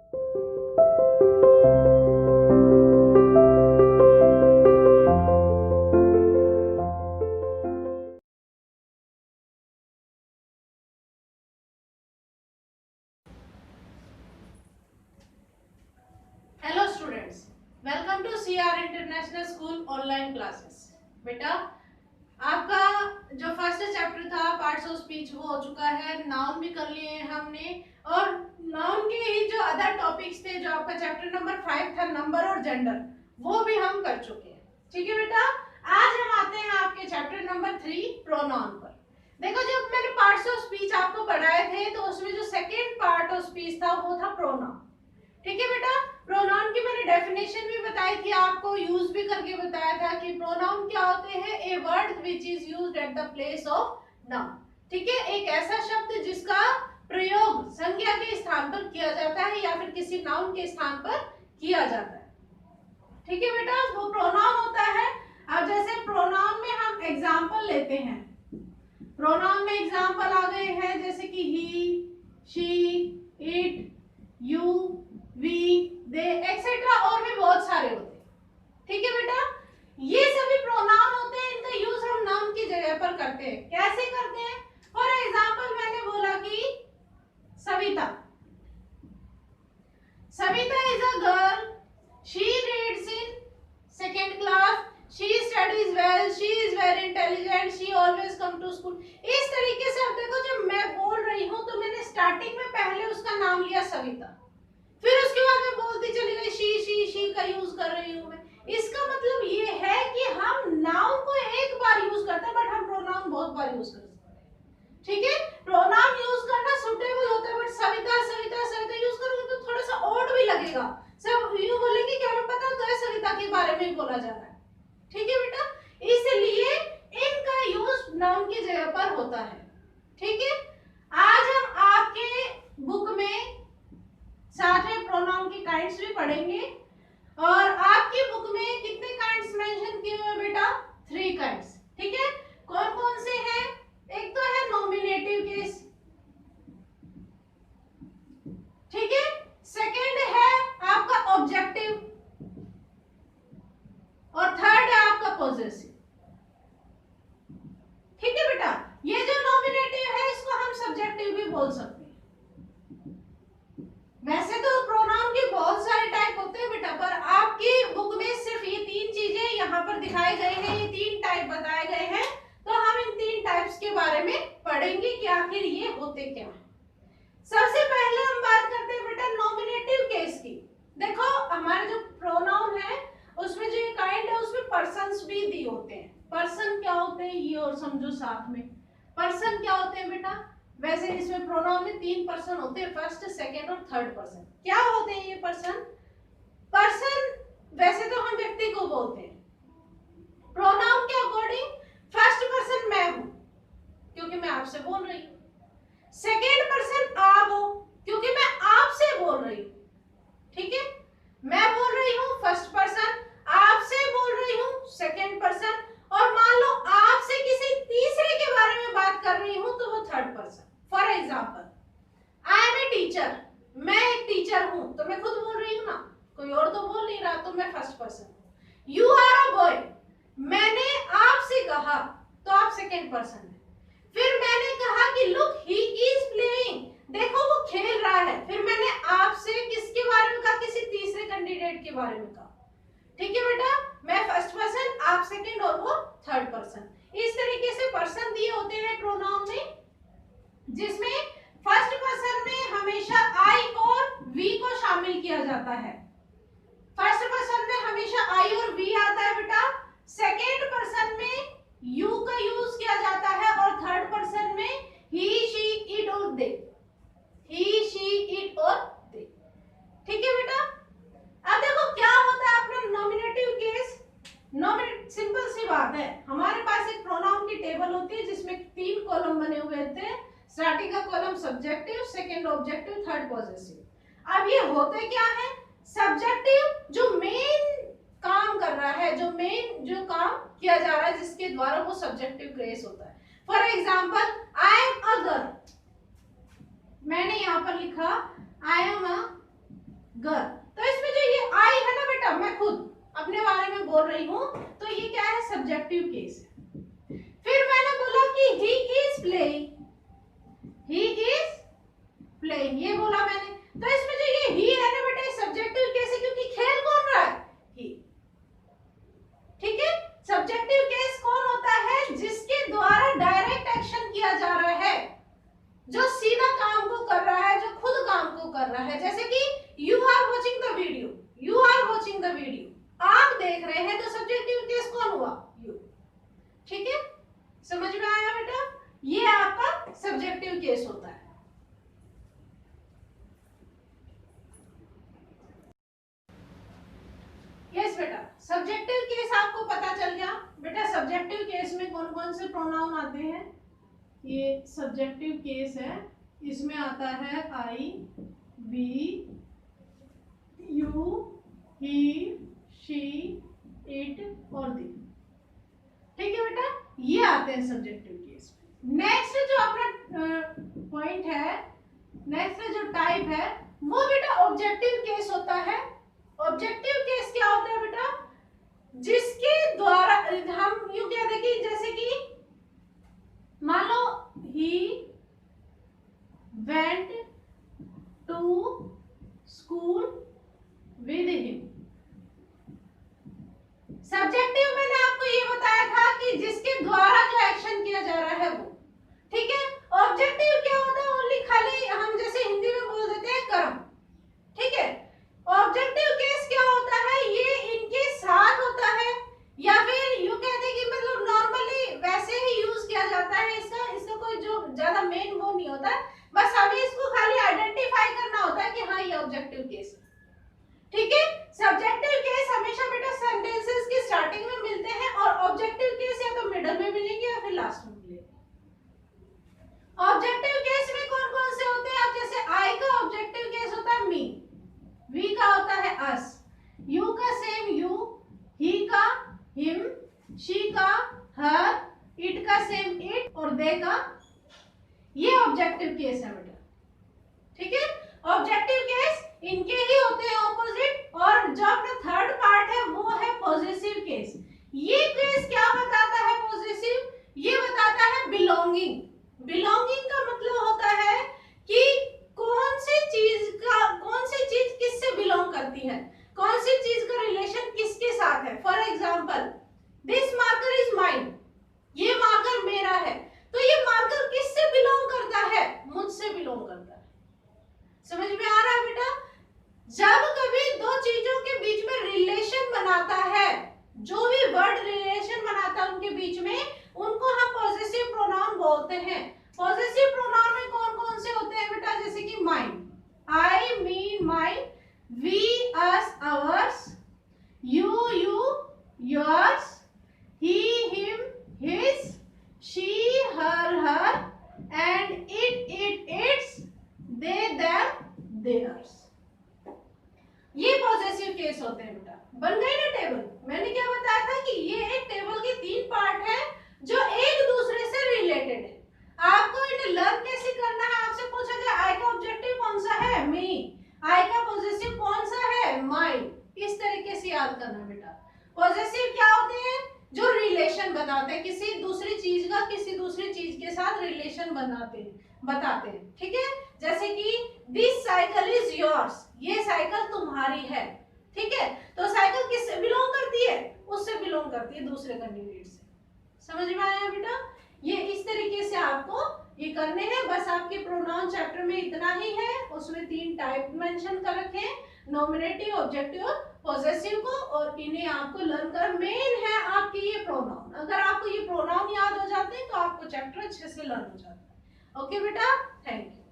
Hello students, welcome to CR international school online classes. बेटा, आपका जो फर्स्ट चैप्टर था पार्ट्स ऑफ स्पीच वो हो चुका है, नाउन भी कर लिए हैं हमने, और नाउन के ही जो अदर टॉपिक्स थे, जो आपका चैप्टर नंबर 5 था नंबर और जेंडर, वो भी हम कर चुके हैं। ठीक है बेटा, आज हम आते हैं आपके चैप्टर नंबर 3 प्रोनाउन पर। देखो, जब मैंने पार्ट्स ऑफ स्पीच आपको पढ़ाए थे तो उसमें जो सेकेंड पार्ट ऑफ स्पीच था वो था प्रोनाउन। ठीक है बेटा, प्रोनाउन की मैंने डेफिनेशन भी बताई थी आपको, यूज भी करके बताया था कि प्रोनाउन क्या होते हैं। A word which is used at the place of noun. ठीक है, एक ऐसा शब्द जिसका प्रयोग संज्ञा के स्थान पर किया जाता है या फिर किसी नाउन के स्थान पर किया जाता है। ठीक है बेटा, वो प्रोनाउन होता है। अब जैसे प्रोनाउन में हम एग्जांपल लेते हैं, प्रोनाउन में एग्जांपल आ गए हैं जैसे कि he, she, it, you, we, they etcetera, और भी बहुत सारे होते हैं। ठीक है बेटा, ये सभी प्रोनाउन होते हैं, इनका यूज हम नाउन की जगह पर करते हैं। कैसे करते हैं? फॉर एग्जांपल मैंने बोला कि Savita, Savita is a girl, she reads in second class, she studies well, she is very intelligent, she always come to school. इस तरीके से अब देखो, जब मैं बोल रही हूँ तो मैंने स्टार्टिंग में पहले उसका नाम लिया सविता, फिर उसके बाद मैं बोलती चली गई शी का यूज कर रही हूं मैं। इसका मतलब ये है कि हम नाउन को एक बार यूज करते हैं, बट हम प्रोनाउन बहुत बार यूज करते हैं। ठीक है, प्रोनाउन यूज करना सुटेबल होता है, बट सविता सविता सविता यूज करोगे तो थोड़ा सा ऑड भी लगेगा। सब यूं बोलेंगे कि हमें पता तो है सविता के बारे में ही बोला जा रहा है। ठीक है बेटा, इसलिए इनका यूज नाउन की जगह पर होता है। ठीक है, आज हम आपके बुक में साथ में प्रोनाउन की काइंड्स भी पढ़ेंगे, और आपकी बुक में कितने काइंड्स मेंशन किए हुए बेटा? 3 काइंड्स। ठीक है, कौन कौन से हैं? एक तो है नॉमिनेटिव केस, ठीक है, सेकंड है आपका ऑब्जेक्टिव, और थर्ड है आपका पॉजेसिव। ठीक है बेटा, ये जो नॉमिनेटिव है इसको हम सब्जेक्टिव भी बोल सकते हैं। वैसे तो प्रोनाउन के बहुत सारे टाइप होते हैं बेटा, पर आपकी बुक में सिर्फ ये 3 चीजें यहाँ पर दिखाई गई हैं, ये 3 टाइप बताए गए हैं, तो हम इन 3 टाइप्स के बारे में पढ़ेंगे कि आखिर ये होते क्या हैं। सबसे पहले हम बात करते हैं बेटा नॉमिनेटिव केस की। देखो, हमारे जो प्रोनाउन है उसमें जो ये काइंड है उसमें पर्सन्स भी दिए होते हैं। पर्सन क्या होते हैं ये और समझो साथ में। पर्सन क्या होते हैं बेटा? वैसे इसमें प्रोनाउन में 3 पर्सन होते हैं, फर्स्ट, सेकंड और थर्ड पर्सन। क्या होते हैं ये पर्सन? पर्सन वैसे तो हम व्यक्ति को बोलते हैं, प्रोनाउन के अकॉर्डिंग फर्स्ट पर्सन मैं हूं क्योंकि मैं आपसे बोल रही हूं, सेकंड पर्सन आप हो क्योंकि मैं आपसे बोल रही हूं। ठीक है, मैं बोल रही हूं फर्स्ट पर्सन, आपसे बोल रही हूं सेकंड पर्सन, और मान लो आपसे किसी तीसरे के बारे में बात कर रही हूं तो वो third person. For example, I am a teacher, मैं एक टीचर हूं तो मैं खुद बोल रही हूं ना, कोई और तो बोल नहीं रहा, तो मैं फर्स्ट पर्सन हूं। यू आर अ बॉय, मैंने आपसे कहा तो आप सेकंड पर्सन है। फिर मैंने कहा कि लुक ही इज प्लेइंग, देखो वो खेल रहा है, फिर मैंने आपसे किसके बारे में कहा? किसी तीसरे कैंडिडेट के बारे में कहा। ठीक है बेटा, मैं फर्स्ट पर्सन, आप सेकंड और वो थर्ड पर्सन। इस तरीके से पर्सन दिए होते हैं प्रोनाउन में, जिसमें फर्स्ट पर्सन में हमेशा आई और वी को शामिल किया जाता है। फर्स्ट पर्सन में हमेशा आई और वी आता है बेटा, सेकंड पर्सन में यू का यूज किया जाता है, और थर्ड पर्सन में ही, शी, इट और दे। ही, शी, इट और दे। ठीक है बेटा, अब देखो क्या होता है अपना नॉमिनेटिव केस। सिंपल सी बात है, हमारे पास एक प्रोनाउन की टेबल होती है जिसमें 3 कॉलम बने हुए होते हैं। स्टार्टिंग का column subjective, second objective, third possessive. अब ये होते क्या है? सब्जेक्टिव जो मेन काम कर रहा है, जो काम किया जा रहा है, जिसके द्वारा वो सब्जेक्टिव केस होता है। For example, I am a girl, मैंने यहां पर लिखा आई एम अ घर। तो इसमें जो ये आई है ना बेटा, मैं खुद अपने बारे में बोल रही हूँ, तो ये क्या है, सब्जेक्टिव केस है। फिर मैंने बोला कि he is playing, he is playing, ये बोला मैंने। तो इसमें जो ये ही है ना बेटा, सब्जेक्टिव केस है, क्योंकि खेल कौन रहा है, ही। ठीक है, सब्जेक्टिव केस कौन होता है, जिसके द्वारा डायरेक्ट एक्शन किया जा रहा है, जो सीधा काम को कर रहा है, जो खुद काम को कर रहा है। जैसे कि you are watching the video, you are watching the video, आप देख रहे हैं, तो सब्जेक्टिव केस कौन हुआ, यू। ठीक है, समझ में आया बेटा, ये आपका सब्जेक्टिव केस होता है। यस बेटा, सब्जेक्टिव केस आपको पता चल गया। बेटा सब्जेक्टिव केस में कौन कौन से प्रोनाउन आते हैं, ये सब्जेक्टिव केस है, इसमें आता है I, we, you, he, she, it और दी। ठीक है बेटा, ये आते हैं सब्जेक्टिव केस में। नेक्स्ट जो अपना पॉइंट है, नेक्स्ट जो टाइप है, वो बेटा ऑब्जेक्टिव केस होता है। ऑब्जेक्टिव केस क्या होता है बेटा, जिसके द्वारा हम यूं कह दें कि जैसे कि मान लो he went to school with him. Subjective मैंने आपको ये बताया था कि जिसके द्वारा जो एक्शन किया जा रहा है वो। ठीक है, ऑब्जेक्टिव क्या होता है, ओनली खाली हम जैसे हिंदी में बोल देते हैं कर्म। ठीक है, ऑब्जेक्टिव केस क्या होता है, ये इनके साथ होता है, या फिर यूं कहते हैं कि मतलब नॉर्मली वैसे ही यूज किया जाता है इसका कोई जो ज्यादा मेन वो नहीं होता, बस हमें इसको खाली आइडेंटिफाई करना होता है कि हाँ ये ऑब्जेक्टिव केस है। ठीक है, सब्जेक्टिव केस हमेशा बेटा सेंटेंसेस की स्टार्टिंग में मिलते हैं, और ऑब्जेक्टिव केस या तो मिडल में मिलेंगे या फिर लास्ट में मिलेंगे। ऑब्जेक्टिव केस में कौन कौन से होते हैं, अब जैसे आई का ऑब्जेक्टिव केस होता है मी, वी का होता है अस, यू का सेम यू, ही का हिम, शी का हर, इट का सेम इट और दे का, ये ऑब्जेक्टिव केस है बेटा। ठीक है, ऑब्जेक्टिव केस इनके ही होते हैं ऑपोजिट, और जो अपना थर्ड पार्ट है वो है पॉजेसिव केस। ये केस क्या बताता है पॉजेसिव, ये बताता है बिलोंगिंग। बिलोंगिंग का मतलब होता है कि कौन सी चीज किससे बिलोंग करती है, कौन सी चीज का रिलेशन किसके साथ है। For example, this marker is mine, ये मार्कर मेरा है, तो ये मार्कर किससे बिलोंग करता है, मुझसे बिलोंग करता है। समझ में आ रहा है बेटा, जब कभी दो चीजों के बीच में रिलेशन बनाता है, जो भी वर्ड रिलेशन बनाता है उनके बीच में, उनको हम पॉजेसिव प्रोनाउन बोलते हैं। पॉजेसिव प्रोनाउन में कौन कौन से होते हैं बेटा, जैसे कि mine, I me mine, we us ours, you you yours, he him his, she her her, and it its, they them theirs. ये पॉजेसिव केस होते हैं बेटा। बन गई ना टेबल, मैंने क्या बताया था कि ये एक टेबल के 3 पार्ट है जो एक दूसरे से रिलेटेड है। आपको इन्हें लर्न कैसे करना है, आपसे पूछा जाए आई का ऑब्जेक्टिव कौन सा है, मी, आई का पॉजेसिव कौन सा है, माइन, इस तरीके से याद करना बेटा। पॉजेसिव क्या होते हैं, जो रिलेशन बनाते हैं, किसी दूसरी चीज का किसी दूसरी चीज के साथ रिलेशन बताते हैं। ठीक है, जैसे कि दिस साइकिल इज योर्स, ये साइकिल तुम्हारी है। ठीक है, तो साइकिल किससे बिलोंग करती है, उससे बिलोंग करती है, दूसरे कैंडिडेट से। समझ में आया बेटा, ये इस तरीके से आपको ये करने हैं। बस आपके प्रोनाउन चैप्टर में इतना ही है, उसमें 3 टाइप मेंशन कर रखे हैं, नॉमिनेटिव, ऑब्जेक्टिव और पॉजेसिव को, और इन्हें आपको लर्न कर। मेन है आपके ये प्रोनाउन, अगर आपको ये प्रोनाउन याद हो जाते हैं तो आपको चैप्टर अच्छे से लर्न हो जाता है। ओके बेटा, थैंक यू।